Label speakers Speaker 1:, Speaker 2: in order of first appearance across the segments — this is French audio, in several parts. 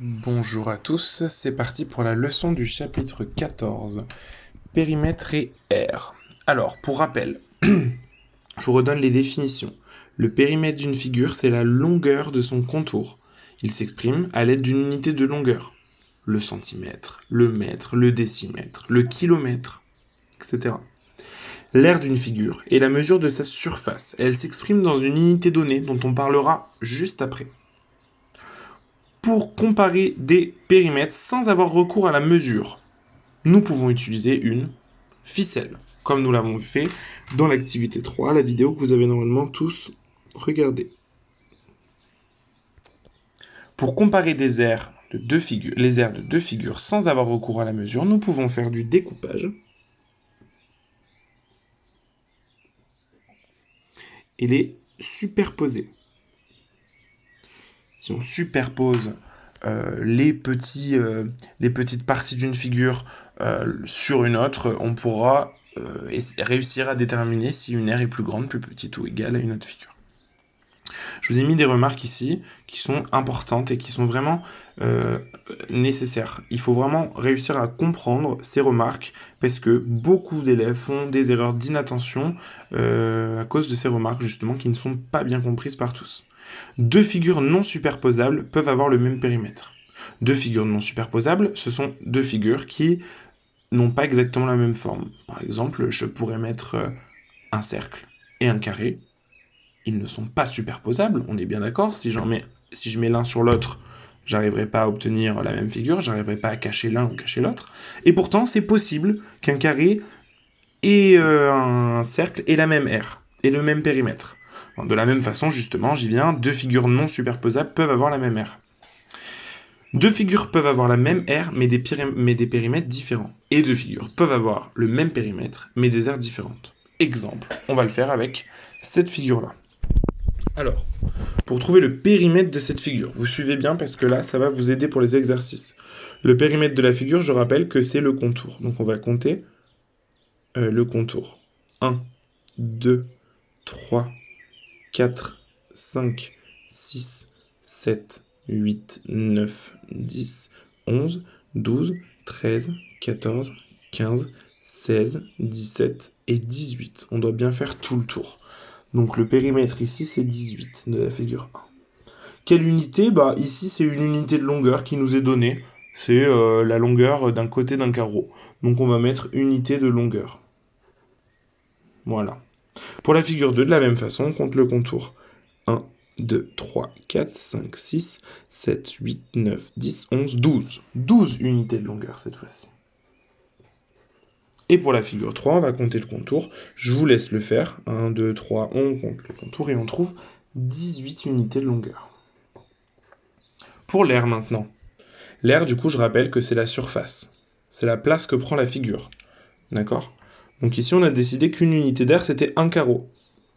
Speaker 1: Bonjour à tous, c'est parti pour la leçon du chapitre 14, périmètre et aire. Alors, pour rappel, je vous redonne les définitions. Le périmètre d'une figure, c'est la longueur de son contour. Il s'exprime à l'aide d'une unité de longueur. Le centimètre, le mètre, le décimètre, le kilomètre, etc. L'aire d'une figure est la mesure de sa surface. Elle s'exprime dans une unité donnée dont on parlera juste après. Pour comparer des périmètres sans avoir recours à la mesure, nous pouvons utiliser une ficelle, comme nous l'avons fait dans l'activité 3, la vidéo que vous avez normalement tous regardée. Pour comparer des aires de deux figures, les aires de deux figures sans avoir recours à la mesure, nous pouvons faire du découpage et les superposer. Si on superpose les petites parties d'une figure sur une autre, on pourra réussir à déterminer si une aire est plus grande, plus petite ou égale à une autre figure. Je vous ai mis des remarques ici qui sont importantes et qui sont vraiment nécessaires. Il faut vraiment réussir à comprendre ces remarques parce que beaucoup d'élèves font des erreurs d'inattention à cause de ces remarques justement qui ne sont pas bien comprises par tous. Deux figures non superposables peuvent avoir le même périmètre. Deux figures non superposables, ce sont deux figures qui n'ont pas exactement la même forme. Par exemple, je pourrais mettre un cercle et un carré. Ils ne sont pas superposables, on est bien d'accord. Si je mets l'un sur l'autre, j'arriverai pas à obtenir la même figure, j'arriverai pas à cacher l'un ou cacher l'autre. Et pourtant, c'est possible qu'un carré et un cercle aient la même aire et le même périmètre. De la même façon, justement, j'y viens, deux figures non superposables peuvent avoir la même aire. Deux figures peuvent avoir la même aire, mais des périmètres différents. Et deux figures peuvent avoir le même périmètre, mais des aires différentes. Exemple, on va le faire avec cette figure-là. Alors, pour trouver le périmètre de cette figure, vous suivez bien parce que là, ça va vous aider pour les exercices. Le périmètre de la figure, je rappelle que c'est le contour. Donc on va compter le contour. 1, 2, 3, 4, 5, 6, 7, 8, 9, 10, 11, 12, 13, 14, 15, 16, 17 et 18. On doit bien faire tout le tour. Donc le périmètre ici, c'est 18 de la figure 1. Quelle unité? Bah ici, c'est une unité de longueur qui nous est donnée. C'est la longueur d'un côté d'un carreau. Donc on va mettre unité de longueur. Voilà. Pour la figure 2, de la même façon, on compte le contour. 1, 2, 3, 4, 5, 6, 7, 8, 9, 10, 11, 12. 12 unités de longueur cette fois-ci. Et pour la figure 3, on va compter le contour. Je vous laisse le faire. 1, 2, 3, on compte le contour et on trouve 18 unités de longueur. Pour l'aire maintenant. L'aire, du coup, je rappelle que c'est la surface. C'est la place que prend la figure. D'accord? Donc ici, on a décidé qu'une unité d'aire, c'était un carreau.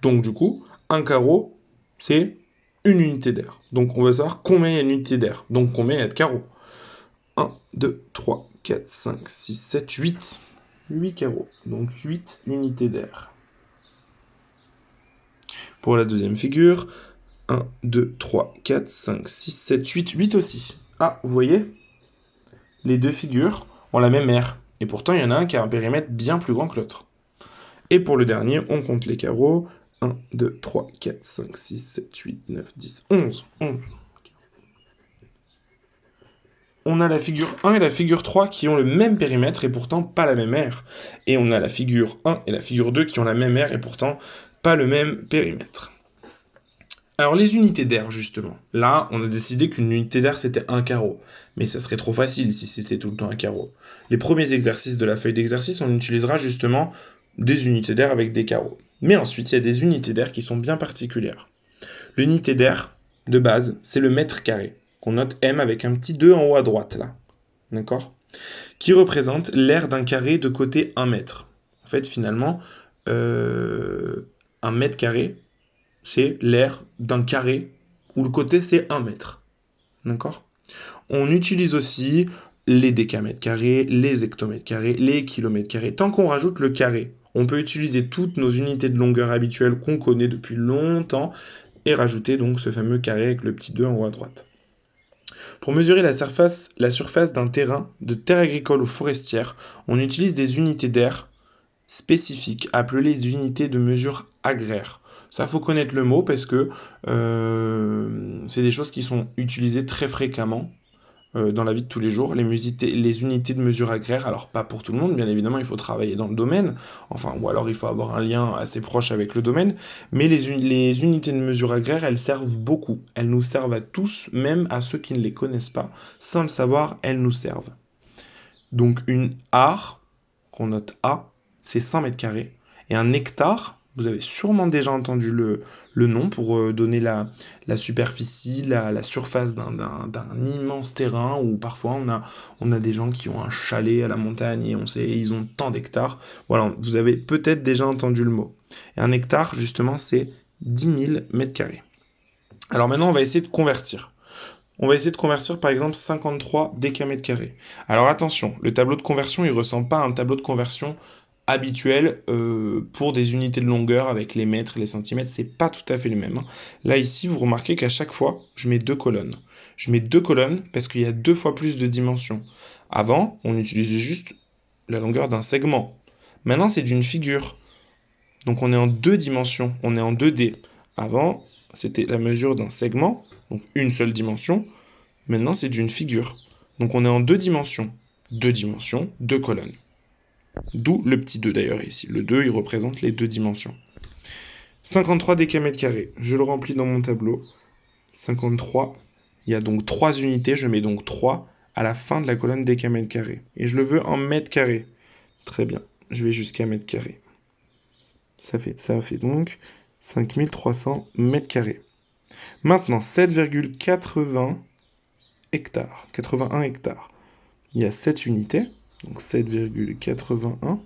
Speaker 1: Donc du coup, un carreau, c'est une unité d'aire. Donc on va savoir combien il y a d'unités d'aire. Donc combien il y a de carreaux. 1, 2, 3, 4, 5, 6, 7, 8. 8 carreaux. Donc 8 unités d'aire. Pour la deuxième figure, 1, 2, 3, 4, 5, 6, 7, 8. 8 aussi. Ah, vous voyez? Les deux figures ont la même aire. Et pourtant, il y en a un qui a un périmètre bien plus grand que l'autre. Et pour le dernier, on compte les carreaux. 1, 2, 3, 4, 5, 6, 7, 8, 9, 10, 11. 11. On a la figure 1 et la figure 3 qui ont le même périmètre et pourtant pas la même aire. Et on a la figure 1 et la figure 2 qui ont la même aire et pourtant pas le même périmètre. Alors les unités d'aire justement. Là, on a décidé qu'une unité d'aire c'était un carreau. Mais ça serait trop facile si c'était tout le temps un carreau. Les premiers exercices de la feuille d'exercice, on utilisera justement des unités d'aire avec des carreaux. Mais ensuite, il y a des unités d'aire qui sont bien particulières. L'unité d'aire, de base, c'est le mètre carré, qu'on note M avec un petit 2 en haut à droite, là. D'accord? Qui représente l'aire d'un carré de côté 1 mètre. En fait, finalement, un mètre carré, c'est l'aire d'un carré où le côté, c'est 1 mètre. D'accord? On utilise aussi les décamètres carrés, les hectomètres carrés, les kilomètres carrés. Tant qu'on rajoute le carré, on peut utiliser toutes nos unités de longueur habituelles qu'on connaît depuis longtemps et rajouter donc ce fameux carré avec le petit 2 en haut à droite. Pour mesurer la surface d'un terrain, de terre agricole ou forestière, on utilise des unités d'air spécifiques, appelées les unités de mesure agraire. Ça, faut connaître le mot parce que c'est des choses qui sont utilisées très fréquemment dans la vie de tous les jours, les unités de mesure agraire. Alors pas pour tout le monde, bien évidemment, il faut travailler dans le domaine, enfin, ou alors il faut avoir un lien assez proche avec le domaine, mais les unités de mesure agraire, elles servent beaucoup. Elles nous servent à tous, même à ceux qui ne les connaissent pas. Sans le savoir, elles nous servent. Donc une are, qu'on note A, c'est 100 mètres carrés, et un hectare, vous avez sûrement déjà entendu le nom pour donner la superficie, la surface d'un immense terrain où parfois on a des gens qui ont un chalet à la montagne et on sait ils ont tant d'hectares. Voilà, vous avez peut-être déjà entendu le mot. Et un hectare, justement, c'est 10 000 mètres carrés. Alors maintenant, on va essayer de convertir. On va essayer de convertir par exemple 53 décamètres carrés. Alors attention, le tableau de conversion, il ressemble pas à un tableau de conversion habituel pour des unités de longueur avec les mètres, les centimètres, c'est pas tout à fait le même. Là ici, vous remarquez qu'à chaque fois, je mets deux colonnes. Je mets deux colonnes parce qu'il y a 2 fois plus de dimensions. Avant, on utilisait juste la longueur d'un segment. Maintenant, c'est d'une figure. Donc on est en 2 dimensions, on est en 2D. Avant, c'était la mesure d'un segment, donc une seule dimension. Maintenant, c'est d'une figure. Donc on est en 2 dimensions. 2 dimensions, 2 colonnes. D'où le petit 2 d'ailleurs ici. Le 2, il représente les 2 dimensions. 53 décamètres carrés. Je le remplis dans mon tableau. 53. Il y a donc 3 unités. Je mets donc 3 à la fin de la colonne décamètres carrés. Et je le veux en mètres carrés. Très bien. Je vais jusqu'à mètres carrés. Ça fait donc 5300 mètres carrés. Maintenant, 7,80 hectares. 81 hectares. Il y a 7 unités. Donc 7,81.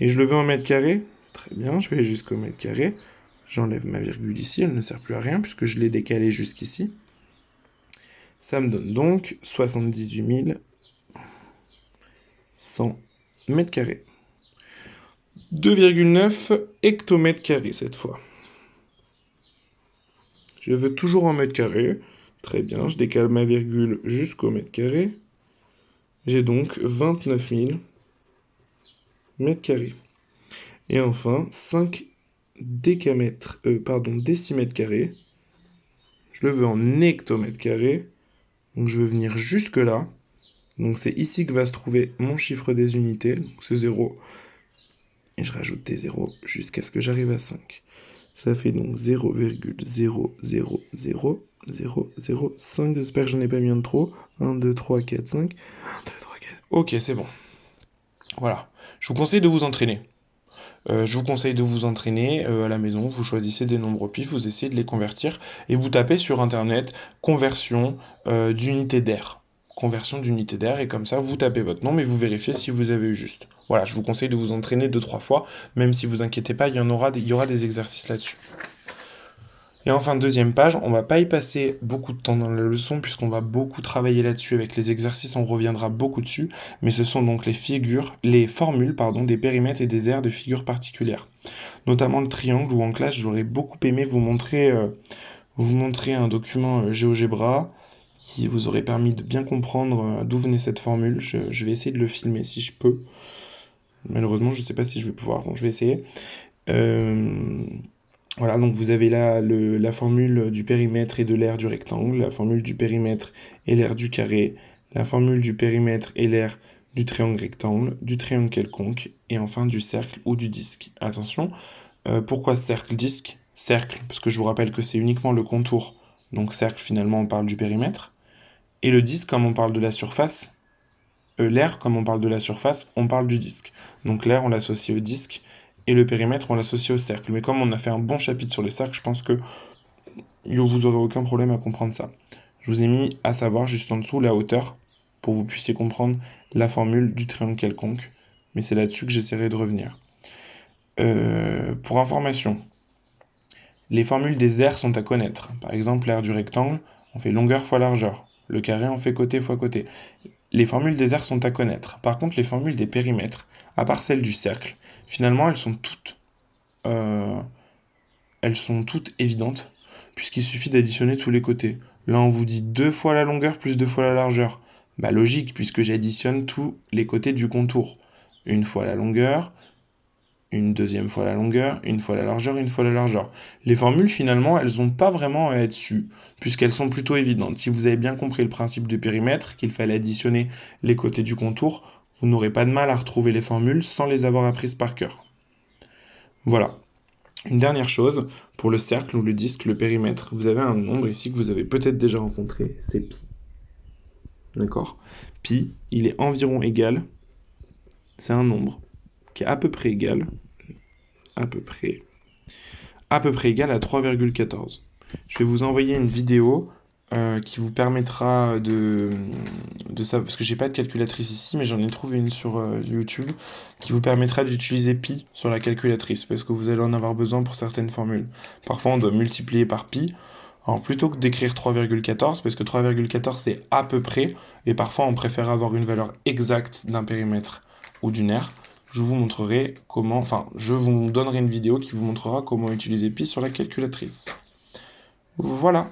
Speaker 1: Et je le veux en mètres carrés. Très bien, je vais jusqu'au mètre carré. J'enlève ma virgule ici, elle ne sert plus à rien puisque je l'ai décalée jusqu'ici. Ça me donne donc 78 100 mètres carrés. 2,9 hectomètres carrés cette fois. Je veux toujours en mètres carrés. Très bien, je décale ma virgule jusqu'au mètre carré. J'ai donc 29 000 mètres carrés. Et enfin, 5 décimètres carrés. Je le veux en hectomètres carrés. Donc je veux venir jusque là. Donc c'est ici que va se trouver mon chiffre des unités. Donc c'est 0. Et je rajoute des 0 jusqu'à ce que j'arrive à 5. Ça fait donc 0,0000005. J'espère que j'en ai pas mis un de trop. 1, 2, 3, 4, 5. 1, 2, 3, 4. Ok, c'est bon. Voilà. Je vous conseille de vous entraîner. À la maison, vous choisissez des nombres au pif, vous essayez de les convertir et vous tapez sur internet conversion d'unité d'air. Conversion d'unité d'air et comme ça vous tapez votre nom et vous vérifiez si vous avez eu juste. Voilà, je vous conseille de vous entraîner 2-3 fois, même si vous inquiétez pas, il y aura des exercices là-dessus. Et enfin, deuxième page, on va pas y passer beaucoup de temps dans la leçon puisqu'on va beaucoup travailler là-dessus avec les exercices, on reviendra beaucoup dessus, mais ce sont donc les formules, des périmètres et des aires de figures particulières. Notamment le triangle où en classe, j'aurais beaucoup aimé vous montrer un document GeoGebra qui vous aurait permis de bien comprendre d'où venait cette formule. Je vais essayer de le filmer si je peux. Malheureusement, je ne sais pas si je vais pouvoir, donc je vais essayer. Voilà, donc vous avez là la formule du périmètre et de l'aire du rectangle, la formule du périmètre et l'aire du carré, la formule du périmètre et l'aire du triangle rectangle, du triangle quelconque, et enfin du cercle ou du disque. Attention, pourquoi cercle-disque? Cercle, parce que je vous rappelle que c'est uniquement le contour, donc cercle finalement on parle du périmètre, et le disque comme on parle de la surface, l'aire comme on parle de la surface, on parle du disque. Donc l'aire on l'associe au disque, et le périmètre, on l'associe au cercle. Mais comme on a fait un bon chapitre sur les cercles, je pense que vous n'aurez aucun problème à comprendre ça. Je vous ai mis à savoir juste en dessous la hauteur, pour que vous puissiez comprendre la formule du triangle quelconque. Mais c'est là-dessus que j'essaierai de revenir. Pour information, les formules des aires sont à connaître. Par exemple, l'aire du rectangle, on fait longueur fois largeur. Le carré, on fait côté fois côté. Les formules des aires sont à connaître. Par contre, les formules des périmètres, à part celle du cercle, finalement, elles sont toutes évidentes, puisqu'il suffit d'additionner tous les côtés. Là, on vous dit 2 fois la longueur plus 2 fois la largeur. Bah logique, puisque j'additionne tous les côtés du contour. Une fois la longueur, une deuxième fois la longueur, une fois la largeur, une fois la largeur. Les formules, finalement, elles n'ont pas vraiment à être sues, puisqu'elles sont plutôt évidentes. Si vous avez bien compris le principe de périmètre, qu'il fallait additionner les côtés du contour, vous n'aurez pas de mal à retrouver les formules sans les avoir apprises par cœur. Voilà. Une dernière chose, pour le cercle ou le disque, le périmètre, vous avez un nombre ici que vous avez peut-être déjà rencontré, c'est pi. D'accord? Pi, il est environ égal, c'est un nombre qui est à peu près égal, à peu près égal à 3,14. Je vais vous envoyer une vidéo qui vous permettra de ça, parce que j'ai pas de calculatrice ici, mais j'en ai trouvé une sur YouTube, qui vous permettra d'utiliser pi sur la calculatrice, parce que vous allez en avoir besoin pour certaines formules. Parfois, on doit multiplier par pi. Alors, plutôt que d'écrire 3,14, parce que 3,14 c'est à peu près, et parfois on préfère avoir une valeur exacte d'un périmètre ou d'une aire, je vous montrerai comment, enfin, je vous donnerai une vidéo qui vous montrera comment utiliser pi sur la calculatrice. Voilà.